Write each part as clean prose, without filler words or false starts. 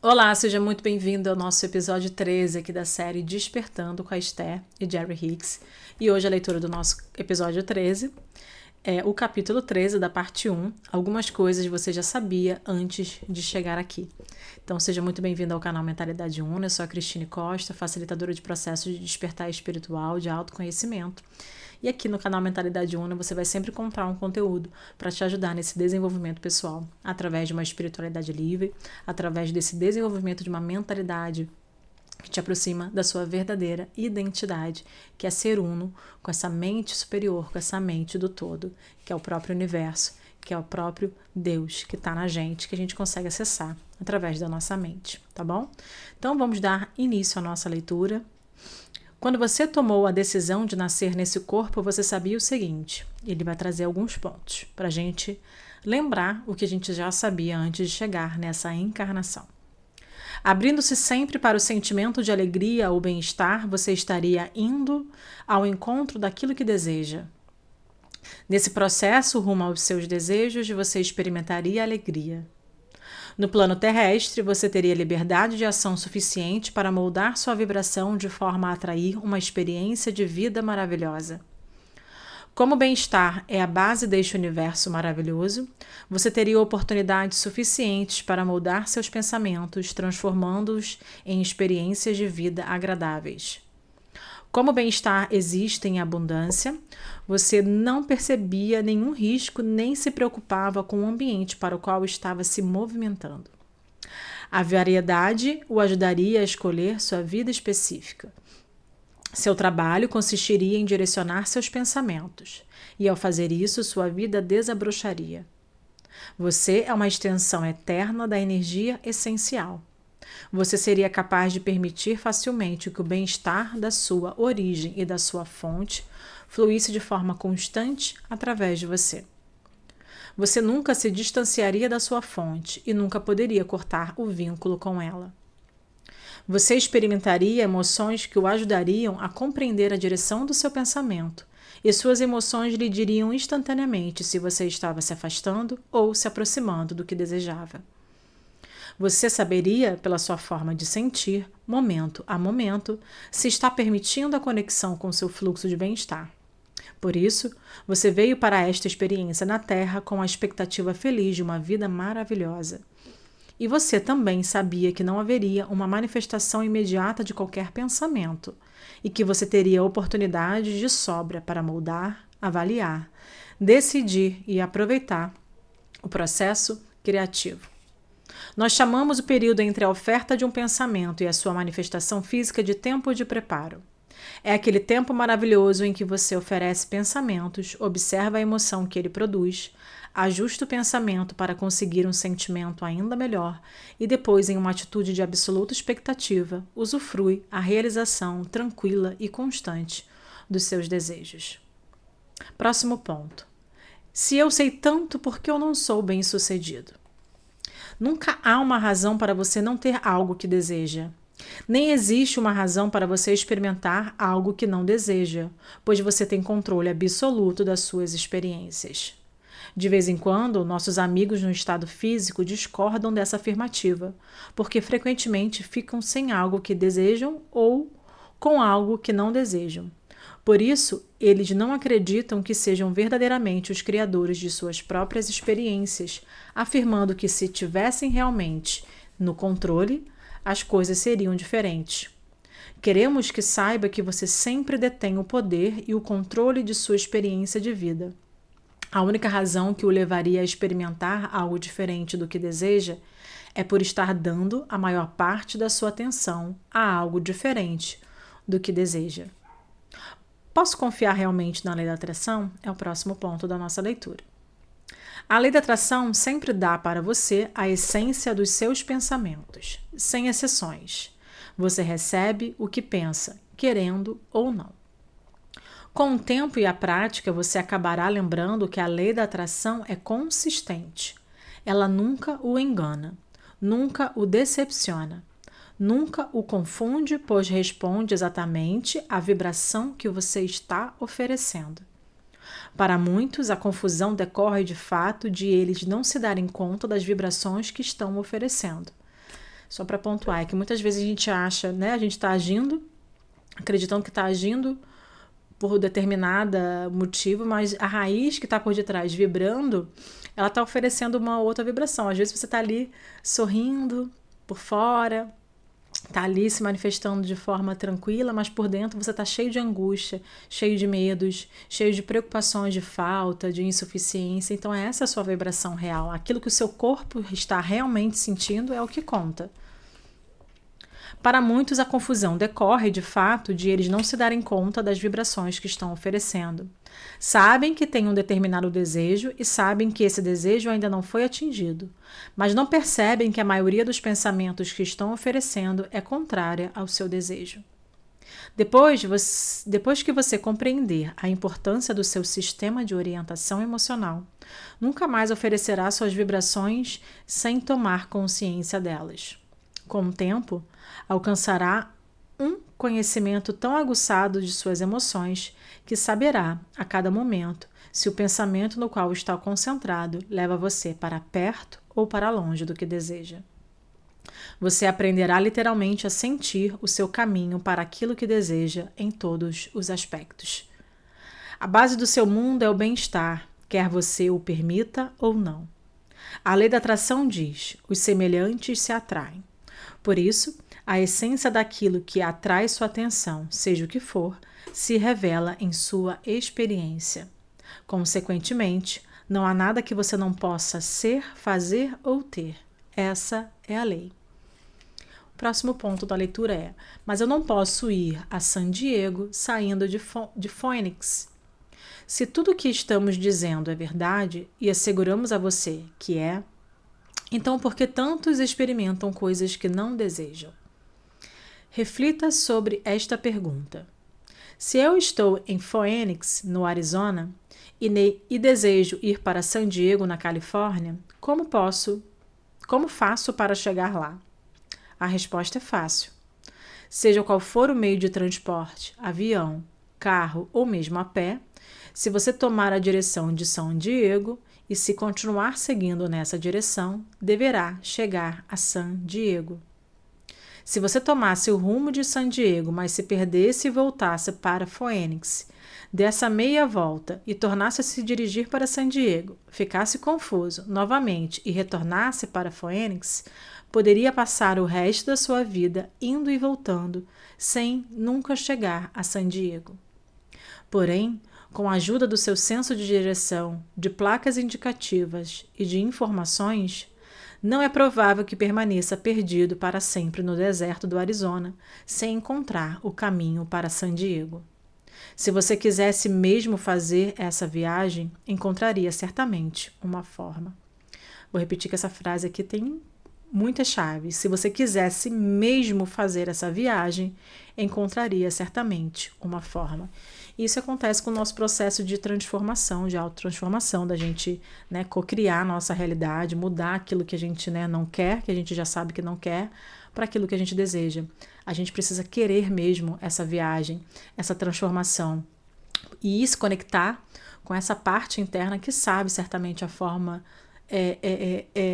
Olá, seja muito bem-vindo ao nosso episódio 13 aqui da série Despertando com a Esther e Jerry Hicks. E hoje a leitura do nosso episódio 13 é o capítulo 13 da parte 1, algumas coisas você já sabia antes de chegar aqui. Então seja muito bem-vindo ao canal Mentalidade Una, eu sou a Cristine Costa, facilitadora de processos de despertar espiritual, de autoconhecimento. E aqui no canal Mentalidade Una você vai sempre encontrar um conteúdo para te ajudar nesse desenvolvimento pessoal, através de uma espiritualidade livre, através desse desenvolvimento de uma mentalidade que te aproxima da sua verdadeira identidade, que é ser uno com essa mente superior, com essa mente do todo, que é o próprio universo, que é o próprio Deus que está na gente, que a gente consegue acessar através da nossa mente, tá bom? Então vamos dar início à nossa leitura. Quando você tomou a decisão de nascer nesse corpo, você sabia o seguinte, ele vai trazer alguns pontos para a gente lembrar o que a gente já sabia antes de chegar nessa encarnação. Abrindo-se sempre para o sentimento de alegria ou bem-estar, você estaria indo ao encontro daquilo que deseja. Nesse processo, rumo aos seus desejos, você experimentaria alegria. No plano terrestre, você teria liberdade de ação suficiente para moldar sua vibração de forma a atrair uma experiência de vida maravilhosa. Como o bem-estar é a base deste universo maravilhoso, você teria oportunidades suficientes para moldar seus pensamentos, transformando-os em experiências de vida agradáveis. Como o bem-estar existe em abundância, você não percebia nenhum risco nem se preocupava com o ambiente para o qual estava se movimentando. A variedade o ajudaria a escolher sua vida específica. Seu trabalho consistiria em direcionar seus pensamentos, e ao fazer isso, sua vida desabrocharia. Você é uma extensão eterna da energia essencial. Você seria capaz de permitir facilmente que o bem-estar da sua origem e da sua fonte fluísse de forma constante através de você. Você nunca se distanciaria da sua fonte e nunca poderia cortar o vínculo com ela. Você experimentaria emoções que o ajudariam a compreender a direção do seu pensamento, e suas emoções lhe diriam instantaneamente se você estava se afastando ou se aproximando do que desejava. Você saberia, pela sua forma de sentir, momento a momento, se está permitindo a conexão com seu fluxo de bem-estar. Por isso, você veio para esta experiência na Terra com a expectativa feliz de uma vida maravilhosa. E você também sabia que não haveria uma manifestação imediata de qualquer pensamento, e que você teria oportunidades de sobra para moldar, avaliar, decidir e aproveitar o processo criativo. Nós chamamos o período entre a oferta de um pensamento e a sua manifestação física de tempo de preparo. É aquele tempo maravilhoso em que você oferece pensamentos, observa a emoção que ele produz, ajusta o pensamento para conseguir um sentimento ainda melhor e depois, em uma atitude de absoluta expectativa, usufrui a realização tranquila e constante dos seus desejos. Próximo ponto. Se eu sei tanto, por que eu não sou bem-sucedido? Nunca há uma razão para você não ter algo que deseja. Nem existe uma razão para você experimentar algo que não deseja, pois você tem controle absoluto das suas experiências. De vez em quando, nossos amigos no estado físico discordam dessa afirmativa, porque frequentemente ficam sem algo que desejam ou com algo que não desejam. Por isso, eles não acreditam que sejam verdadeiramente os criadores de suas próprias experiências, afirmando que se tivessem realmente no controle, as coisas seriam diferentes. Queremos que saiba que você sempre detém o poder e o controle de sua experiência de vida. A única razão que o levaria a experimentar algo diferente do que deseja é por estar dando a maior parte da sua atenção a algo diferente do que deseja. Posso confiar realmente na lei da atração? É o próximo ponto da nossa leitura. A lei da atração sempre dá para você a essência dos seus pensamentos, sem exceções. Você recebe o que pensa, querendo ou não. Com o tempo e a prática, você acabará lembrando que a lei da atração é consistente. Ela nunca o engana, nunca o decepciona. Nunca o confunde, pois responde exatamente à vibração que você está oferecendo. Para muitos, a confusão decorre de fato de eles não se darem conta das vibrações que estão oferecendo. Só para pontuar, é que muitas vezes a gente acha, né, a gente está agindo, acreditando que está agindo por determinado motivo, mas a raiz que está por detrás vibrando, ela está oferecendo uma outra vibração. Às vezes você está ali sorrindo por fora, está ali se manifestando de forma tranquila, mas por dentro você está cheio de angústia, cheio de medos, cheio de preocupações de falta, de insuficiência. Então essa é a sua vibração real. Aquilo que o seu corpo está realmente sentindo é o que conta. Para muitos, a confusão decorre, de fato, de eles não se darem conta das vibrações que estão oferecendo. Sabem que têm um determinado desejo e sabem que esse desejo ainda não foi atingido, mas não percebem que a maioria dos pensamentos que estão oferecendo é contrária ao seu desejo. Depois que você compreender a importância do seu sistema de orientação emocional, nunca mais oferecerá suas vibrações sem tomar consciência delas. Com o tempo, alcançará um conhecimento tão aguçado de suas emoções que saberá, a cada momento, se o pensamento no qual está concentrado leva você para perto ou para longe do que deseja. Você aprenderá literalmente a sentir o seu caminho para aquilo que deseja em todos os aspectos. A base do seu mundo é o bem-estar, quer você o permita ou não. A lei da atração diz: os semelhantes se atraem. Por isso, a essência daquilo que atrai sua atenção, seja o que for, se revela em sua experiência. Consequentemente, não há nada que você não possa ser, fazer ou ter. Essa é a lei. O próximo ponto da leitura é: mas eu não posso ir a San Diego saindo de Phoenix. Se tudo o que estamos dizendo é verdade e asseguramos a você que é, então por que tantos experimentam coisas que não desejam? Reflita sobre esta pergunta. Se eu estou em Phoenix, no Arizona, e desejo ir para San Diego, na Califórnia, como faço para chegar lá? A resposta é fácil. Seja qual for o meio de transporte, avião, carro ou mesmo a pé, se você tomar a direção de San Diego e se continuar seguindo nessa direção, deverá chegar a San Diego. Se você tomasse o rumo de San Diego, mas se perdesse e voltasse para Phoenix, desse a meia volta e tornasse a se dirigir para San Diego, ficasse confuso novamente e retornasse para Phoenix, poderia passar o resto da sua vida indo e voltando, sem nunca chegar a San Diego. Porém, com a ajuda do seu senso de direção, de placas indicativas e de informações, não é provável que permaneça perdido para sempre no deserto do Arizona, sem encontrar o caminho para San Diego. Se você quisesse mesmo fazer essa viagem, encontraria certamente uma forma. Vou repetir que essa frase aqui tem muitas chaves. Se você quisesse mesmo fazer essa viagem, encontraria certamente uma forma. Isso acontece com o nosso processo de transformação, de autotransformação, da gente, né, cocriar a nossa realidade, mudar aquilo que a gente, né, não quer, que a gente já sabe que não quer, para aquilo que a gente deseja. A gente precisa querer mesmo essa viagem, essa transformação e se conectar com essa parte interna que sabe certamente a forma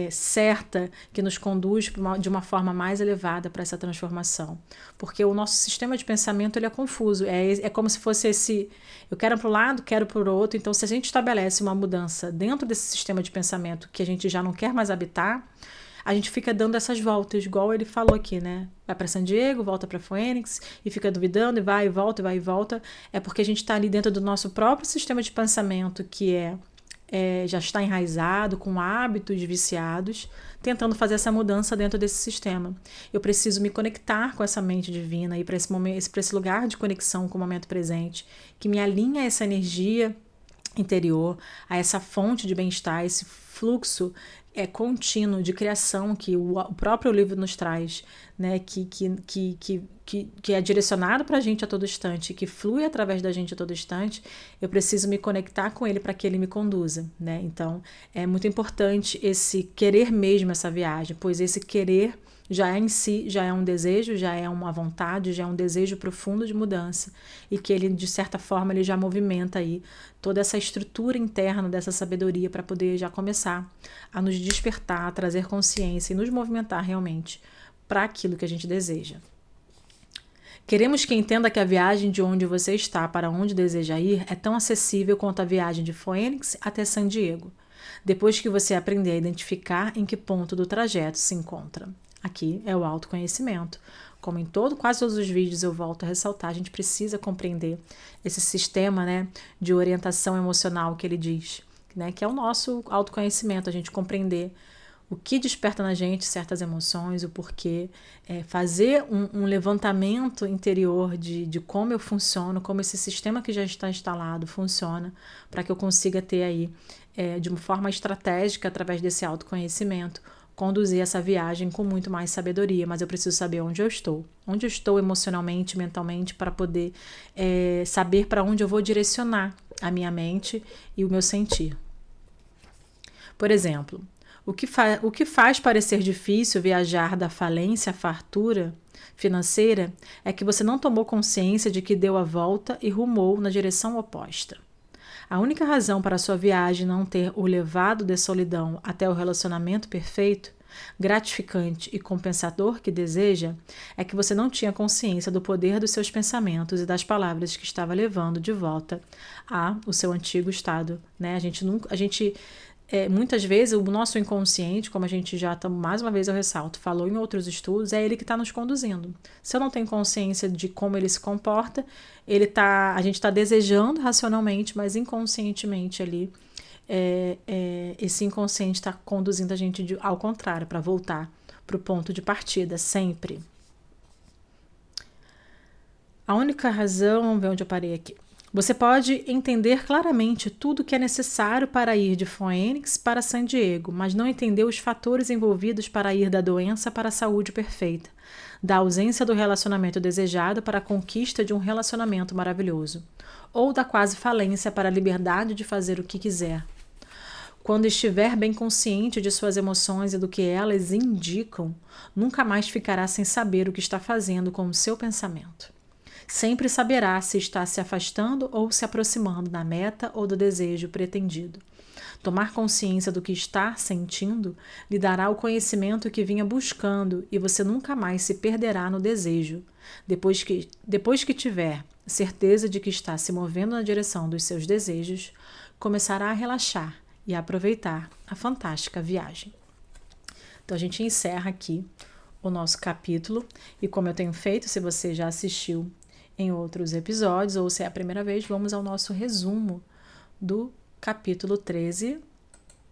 certa que nos conduz de uma forma mais elevada para essa transformação. Porque o nosso sistema de pensamento ele é confuso. É como se fosse esse: eu quero para um lado, quero para o outro. Então, se a gente estabelece uma mudança dentro desse sistema de pensamento que a gente já não quer mais habitar, a gente fica dando essas voltas, igual ele falou aqui, né? Vai para San Diego, volta para Phoenix e fica duvidando e vai e volta, e vai e volta. É porque a gente está ali dentro do nosso próprio sistema de pensamento que já está enraizado, com hábitos viciados, tentando fazer essa mudança dentro desse sistema. Eu preciso me conectar com essa mente divina e para esse lugar de conexão com o momento presente, que me alinha a essa energia interior, a essa fonte de bem-estar, esse fluxo contínuo de criação que o próprio livro nos traz, né? Que é direcionado para a gente a todo instante, que flui através da gente a todo instante. Eu preciso me conectar com ele para que ele me conduza, né? Então, é muito importante esse querer mesmo essa viagem, pois esse querer já em si, já é um desejo, já é uma vontade, já é um desejo profundo de mudança e que ele, de certa forma, ele já movimenta aí toda essa estrutura interna dessa sabedoria para poder já começar a nos despertar, a trazer consciência e nos movimentar realmente para aquilo que a gente deseja. Queremos que entenda que a viagem de onde você está para onde deseja ir é tão acessível quanto a viagem de Phoenix até San Diego, depois que você aprender a identificar em que ponto do trajeto se encontra. Aqui é o autoconhecimento. Como em quase todos os vídeos eu volto a ressaltar, a gente precisa compreender esse sistema, né, de orientação emocional que ele diz, né, que é o nosso autoconhecimento, a gente compreender o que desperta na gente certas emoções, o porquê, fazer um levantamento interior de como eu funciono, como esse sistema que já está instalado funciona, para que eu consiga ter aí, de uma forma estratégica, através desse autoconhecimento, conduzir essa viagem com muito mais sabedoria, mas eu preciso saber onde eu estou emocionalmente, mentalmente, para poder saber para onde eu vou direcionar a minha mente e o meu sentir. Por exemplo, o que faz parecer difícil viajar da falência à fartura financeira é que você não tomou consciência de que deu a volta e rumou na direção oposta. A única razão para a sua viagem não ter o levado de solidão até o relacionamento perfeito, gratificante e compensador que deseja, é que você não tinha consciência do poder dos seus pensamentos e das palavras que estava levando de volta ao seu antigo estado, né? Muitas vezes o nosso inconsciente, como a gente já, mais uma vez eu ressalto, falou em outros estudos, é ele que está nos conduzindo. Se eu não tenho consciência de como ele se comporta, a gente está desejando racionalmente, mas inconscientemente ali, esse inconsciente está conduzindo a gente ao contrário, para voltar para o ponto de partida, sempre. A única razão, vamos ver onde eu parei aqui. Você pode entender claramente tudo o que é necessário para ir de Phoenix para San Diego, mas não entender os fatores envolvidos para ir da doença para a saúde perfeita, da ausência do relacionamento desejado para a conquista de um relacionamento maravilhoso, ou da quase falência para a liberdade de fazer o que quiser. Quando estiver bem consciente de suas emoções e do que elas indicam, nunca mais ficará sem saber o que está fazendo com o seu pensamento. Sempre saberá se está se afastando ou se aproximando da meta ou do desejo pretendido. Tomar consciência do que está sentindo lhe dará o conhecimento que vinha buscando e você nunca mais se perderá no desejo. Depois que tiver certeza de que está se movendo na direção dos seus desejos, começará a relaxar e a aproveitar a fantástica viagem. Então a gente encerra aqui o nosso capítulo e, como eu tenho feito, se você já assistiu em outros episódios, ou se é a primeira vez, vamos ao nosso resumo do capítulo 13.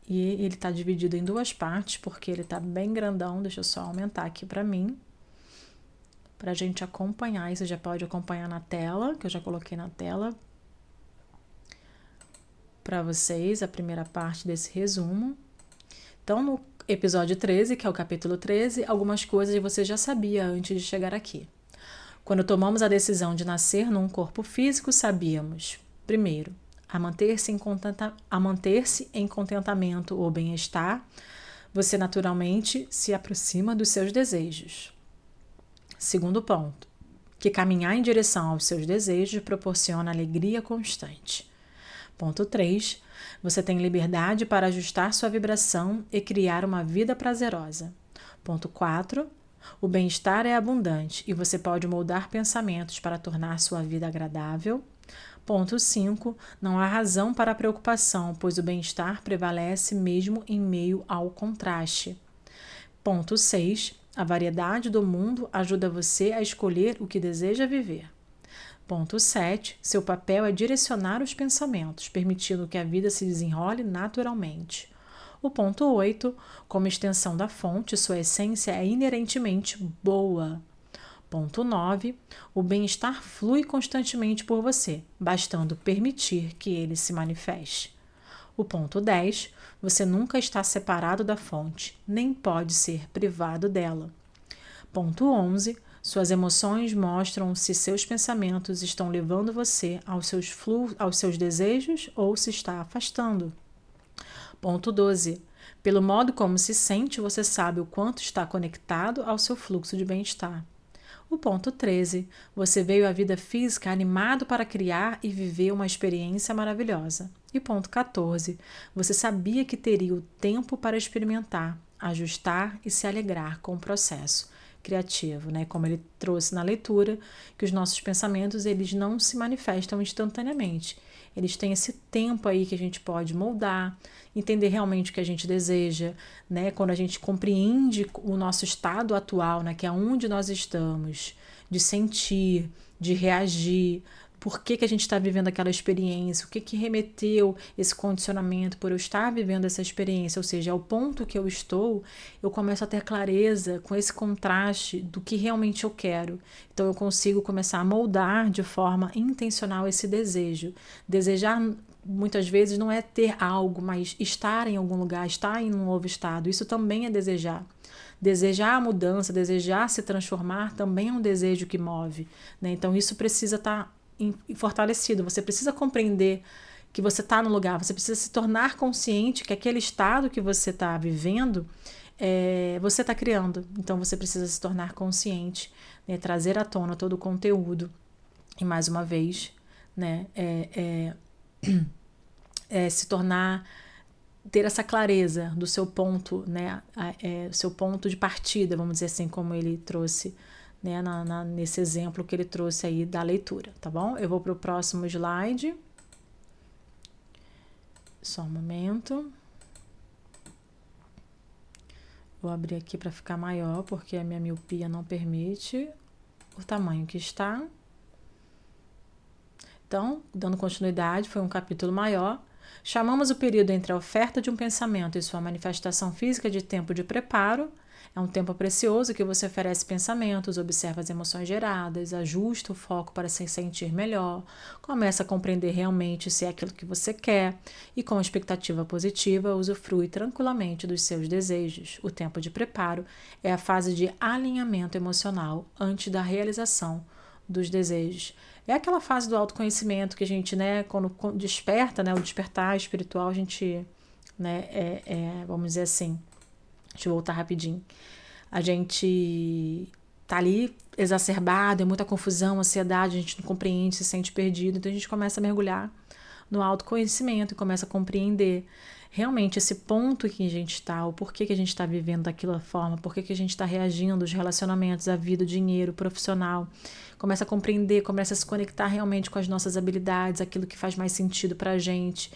E ele está dividido em duas partes, porque ele está bem grandão. Deixa eu só aumentar aqui para mim, para a gente acompanhar. E você já pode acompanhar na tela, que eu já coloquei na tela para vocês, a primeira parte desse resumo. Então, no episódio 13, que é o capítulo 13, algumas coisas você já sabia antes de chegar aqui. Quando tomamos a decisão de nascer num corpo físico, sabíamos, primeiro, a manter-se em contentamento ou bem-estar, você naturalmente se aproxima dos seus desejos. Segundo ponto, que caminhar em direção aos seus desejos proporciona alegria constante. Ponto 3, você tem liberdade para ajustar sua vibração e criar uma vida prazerosa. Ponto 4, o bem-estar é abundante e você pode moldar pensamentos para tornar sua vida agradável. Ponto 5. Não há razão para a preocupação, pois o bem-estar prevalece mesmo em meio ao contraste. Ponto 6. A variedade do mundo ajuda você a escolher o que deseja viver. Ponto 7. Seu papel é direcionar os pensamentos, permitindo que a vida se desenrole naturalmente. O ponto 8, como extensão da fonte, sua essência é inerentemente boa. Ponto 9, o bem-estar flui constantemente por você, bastando permitir que ele se manifeste. O ponto 10, você nunca está separado da fonte, nem pode ser privado dela. Ponto 11, suas emoções mostram se seus pensamentos estão levando você aos seus desejos ou se está afastando. Ponto 12. Pelo modo como se sente, você sabe o quanto está conectado ao seu fluxo de bem-estar. O ponto 13. Você veio à vida física animado para criar e viver uma experiência maravilhosa. E ponto 14. Você sabia que teria o tempo para experimentar, ajustar e se alegrar com o processo. criativo, né? Como ele trouxe na leitura, que os nossos pensamentos, eles não se manifestam instantaneamente. Eles têm esse tempo aí que a gente pode moldar, entender realmente o que a gente deseja, né? Quando a gente compreende o nosso estado atual, né? Que é onde nós estamos, de sentir, de reagir, por que a gente está vivendo aquela experiência, o que remeteu esse condicionamento por eu estar vivendo essa experiência, ou seja, ao ponto que eu estou, eu começo a ter clareza com esse contraste do que realmente eu quero. Então eu consigo começar a moldar de forma intencional esse desejo. Desejar muitas vezes não é ter algo, mas estar em algum lugar, estar em um novo estado, isso também é desejar. Desejar a mudança, desejar se transformar também é um desejo que move, né? Então isso precisa estar fortalecido, você precisa compreender que você está no lugar, você precisa se tornar consciente que aquele estado que você está vivendo, você está criando. Então você precisa se tornar consciente, né? Trazer à tona todo o conteúdo e mais uma vez, né? Se tornar, ter essa clareza do seu ponto, né? Seu ponto de partida, vamos dizer assim, como ele trouxe, né, nesse exemplo que ele trouxe aí da leitura, tá bom? Eu vou para o próximo slide. Só um momento. Vou abrir aqui para ficar maior, porque a minha miopia não permite o tamanho que está. Então, dando continuidade, foi um capítulo maior. Chamamos o período entre a oferta de um pensamento e sua manifestação física de tempo de preparo. É um tempo precioso que você oferece pensamentos, observa as emoções geradas, ajusta o foco para se sentir melhor, começa a compreender realmente se é aquilo que você quer e, com expectativa positiva, usufrui tranquilamente dos seus desejos. O tempo de preparo é a fase de alinhamento emocional antes da realização dos desejos. É aquela fase do autoconhecimento que a gente, né, quando desperta, né, o despertar espiritual, a gente, né, vamos dizer assim, deixa eu voltar rapidinho. A gente tá ali exacerbado, é muita confusão, ansiedade, a gente não compreende, se sente perdido. Então a gente começa a mergulhar no autoconhecimento e começa a compreender realmente esse ponto que a gente está, o porquê que a gente está vivendo daquela forma, porquê que a gente está reagindo, os relacionamentos, a vida, o dinheiro, o profissional. Começa a compreender, começa a se conectar realmente com as nossas habilidades, aquilo que faz mais sentido para a gente.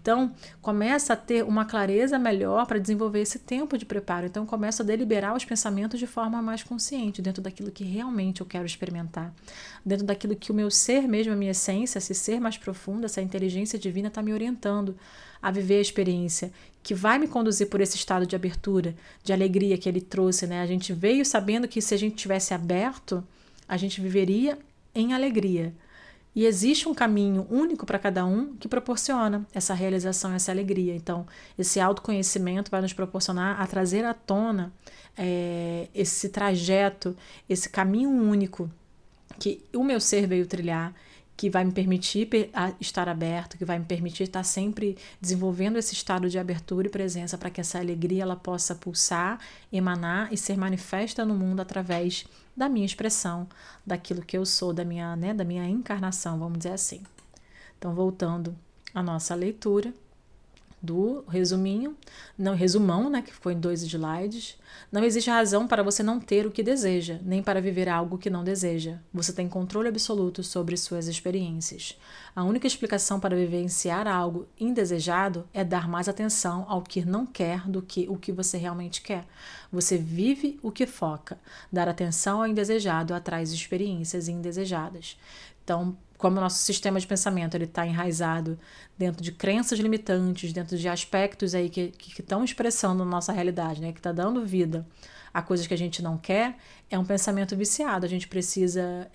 Então, começa a ter uma clareza melhor para desenvolver esse tempo de preparo. Então, começa a deliberar os pensamentos de forma mais consciente, dentro daquilo que realmente eu quero experimentar, dentro daquilo que o meu ser mesmo, a minha essência, esse ser mais profundo, essa inteligência divina está me orientando a viver a experiência, que vai me conduzir por esse estado de abertura, de alegria que ele trouxe, né? A gente veio sabendo que se a gente tivesse aberto, a gente viveria em alegria. E existe um caminho único para cada um que proporciona essa realização, essa alegria. Então, esse autoconhecimento vai nos proporcionar a trazer à tona esse trajeto, esse caminho único que o meu ser veio trilhar, que vai me permitir estar aberto, que vai me permitir estar sempre desenvolvendo esse estado de abertura e presença para que essa alegria ela possa pulsar, emanar e ser manifesta no mundo através da minha expressão, daquilo que eu sou, da minha encarnação, vamos dizer assim. Então, voltando à nossa leitura do resumão, né, que foi em 2 slides. Não existe razão para você não ter o que deseja, nem para viver algo que não deseja. Você tem controle absoluto sobre suas experiências. A única explicação para vivenciar algo indesejado é dar mais atenção ao que não quer do que o que você realmente quer. Você vive o que foca. Dar atenção ao indesejado atrai experiências indesejadas. Então, como o nosso sistema de pensamento está enraizado dentro de crenças limitantes, dentro de aspectos aí que estão expressando a nossa realidade, né, que está dando vida a coisas que a gente não quer, é um pensamento viciado. A gente precisa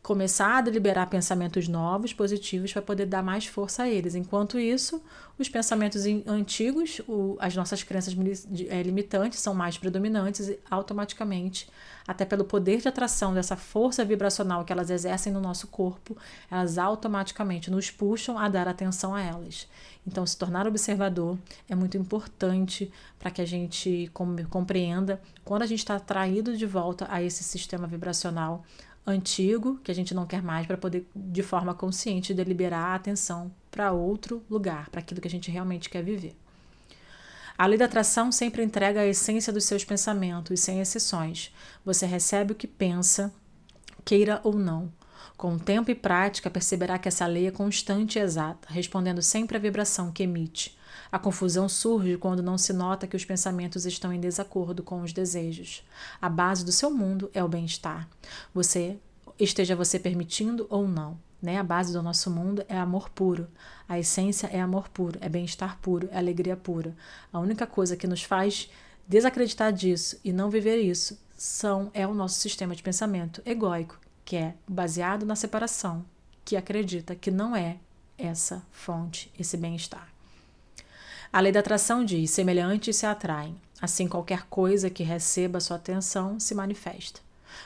começar a deliberar pensamentos novos, positivos, para poder dar mais força a eles. Enquanto isso, os pensamentos antigos, as nossas crenças limitantes são mais predominantes e automaticamente, até pelo poder de atração dessa força vibracional que elas exercem no nosso corpo, elas automaticamente nos puxam a dar atenção a elas. Então, se tornar observador é muito importante para que a gente compreenda quando a gente está atraído de volta a esse sistema vibracional antigo, que a gente não quer mais, para poder, de forma consciente, deliberar a atenção para outro lugar, para aquilo que a gente realmente quer viver. A lei da atração sempre entrega a essência dos seus pensamentos, sem exceções. Você recebe o que pensa, queira ou não. Com o tempo e prática, perceberá que essa lei é constante e exata, respondendo sempre à vibração que emite. A confusão surge quando não se nota que os pensamentos estão em desacordo com os desejos. A base do seu mundo é o bem-estar. Esteja você permitindo ou não. Né? A base do nosso mundo é amor puro. A essência é amor puro, é bem-estar puro, é alegria pura. A única coisa que nos faz desacreditar disso e não viver isso é o nosso sistema de pensamento egóico, que é baseado na separação, que acredita que não é essa fonte, esse bem-estar. A lei da atração diz: semelhantes se atraem. Assim, qualquer coisa que receba sua atenção se manifesta.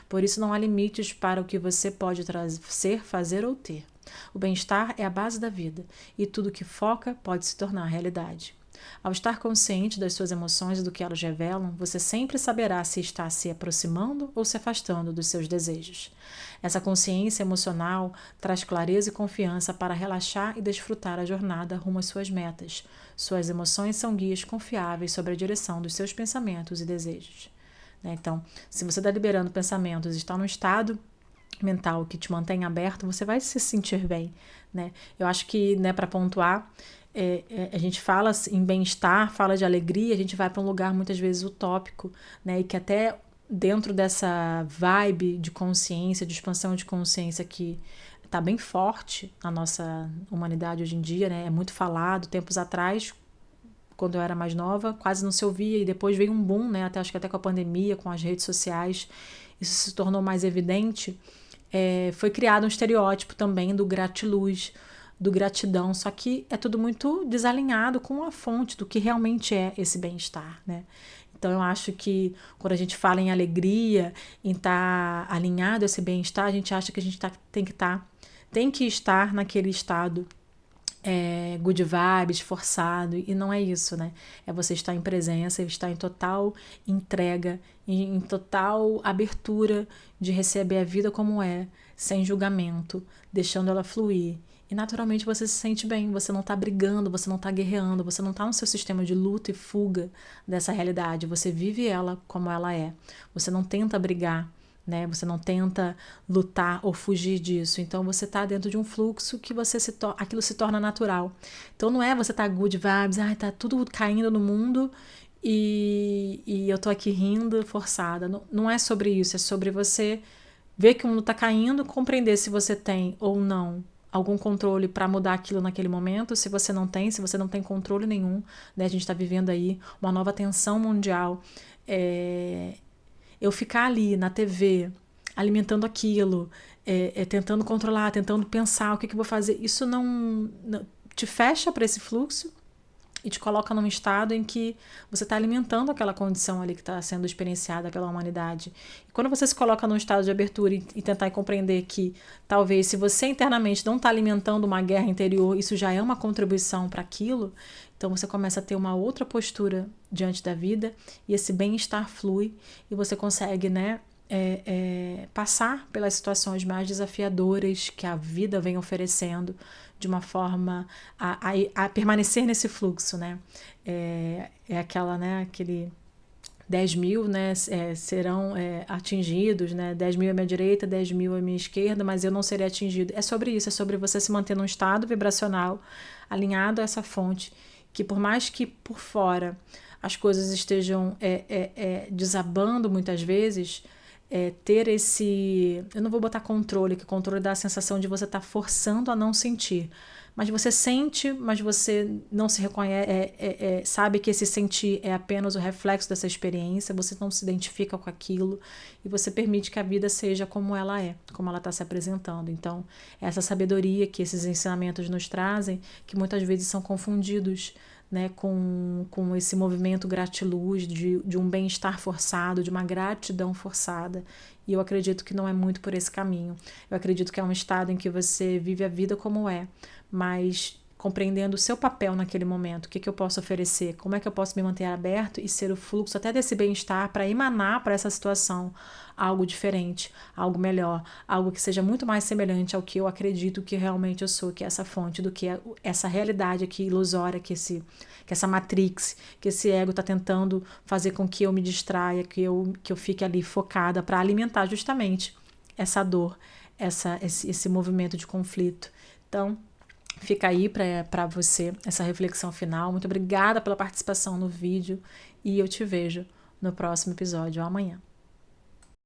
Por isso, não há limites para o que você pode ser, fazer ou ter. O bem-estar é a base da vida, e tudo que foca pode se tornar realidade. Ao estar consciente das suas emoções e do que elas revelam, você sempre saberá se está se aproximando ou se afastando dos seus desejos. Essa consciência emocional traz clareza e confiança para relaxar e desfrutar a jornada rumo às suas metas. Suas emoções são guias confiáveis sobre a direção dos seus pensamentos e desejos. Então, se você está liberando pensamentos e está num estado mental que te mantém aberto, você vai se sentir bem. Né? Eu acho que, para pontuar, a gente fala em bem-estar, fala de alegria, a gente vai para um lugar muitas vezes utópico, né? E que até dentro dessa vibe de consciência, de expansão de consciência que está bem forte na nossa humanidade hoje em dia, né? É muito falado. Tempos atrás, quando eu era mais nova, quase não se ouvia, e depois veio um boom, né? Acho que até com a pandemia, com as redes sociais, isso se tornou mais evidente. Foi criado um estereótipo também do gratiluz, do gratidão, só que é tudo muito desalinhado com a fonte do que realmente é esse bem-estar, né? Então eu acho que quando a gente fala em alegria, em estar alinhado a esse bem-estar, a gente acha que a gente tem que estar naquele estado good vibes, forçado, e não é isso, né? É você estar em presença, estar em total entrega, em total abertura de receber a vida como é, sem julgamento, deixando ela fluir. E naturalmente você se sente bem, você não está brigando, você não está guerreando, você não está no seu sistema de luta e fuga dessa realidade, você vive ela como ela é. Você não tenta brigar, né? Você não tenta lutar ou fugir disso. Então você está dentro de um fluxo que aquilo se torna natural. Então não é você tá good vibes, tá tudo caindo no mundo e eu tô aqui rindo, forçada. Não é sobre isso, é sobre você ver que o mundo tá caindo, compreender se você tem ou não algum controle para mudar aquilo naquele momento. Se você não tem controle nenhum, né? A gente está vivendo aí uma nova tensão mundial. Eu ficar ali na TV, alimentando aquilo, tentando controlar, tentando pensar o que eu vou fazer, isso não te fecha para esse fluxo e te coloca num estado em que você está alimentando aquela condição ali que está sendo experienciada pela humanidade. E quando você se coloca num estado de abertura e tentar compreender que talvez se você internamente não está alimentando uma guerra interior, isso já é uma contribuição para aquilo, então você começa a ter uma outra postura diante da vida e esse bem-estar flui e você consegue, né, passar pelas situações mais desafiadoras que a vida vem oferecendo de uma forma a permanecer nesse fluxo, né? Aquele 10 mil, né, serão atingidos, né? 10 mil à minha direita, 10 mil à minha esquerda, mas eu não serei atingido. É sobre isso, é sobre você se manter num estado vibracional alinhado a essa fonte, que por mais que por fora as coisas estejam desabando muitas vezes, ter esse... Eu não vou botar controle, que controle dá a sensação de você estar forçando a não sentir. Mas você sente, mas você não se reconhece, sabe que esse sentir é apenas o reflexo dessa experiência, você não se identifica com aquilo e você permite que a vida seja como ela é, como ela está se apresentando. Então, essa sabedoria que esses ensinamentos nos trazem, que muitas vezes são confundidos, né, com esse movimento gratiluz, de um bem-estar forçado, de uma gratidão forçada. E eu acredito que não é muito por esse caminho. Eu acredito que é um estado em que você vive a vida como é, mas compreendendo o seu papel naquele momento, o que eu posso oferecer, como é que eu posso me manter aberto e ser o fluxo até desse bem-estar para emanar para essa situação algo diferente, algo melhor, algo que seja muito mais semelhante ao que eu acredito que realmente eu sou, que é essa fonte, do que essa realidade aqui ilusória, que essa matrix, que esse ego está tentando fazer com que eu me distraia, que eu fique ali focada para alimentar justamente essa dor, esse movimento de conflito. Então, fica aí para você essa reflexão final. Muito obrigada pela participação no vídeo e eu te vejo no próximo episódio amanhã.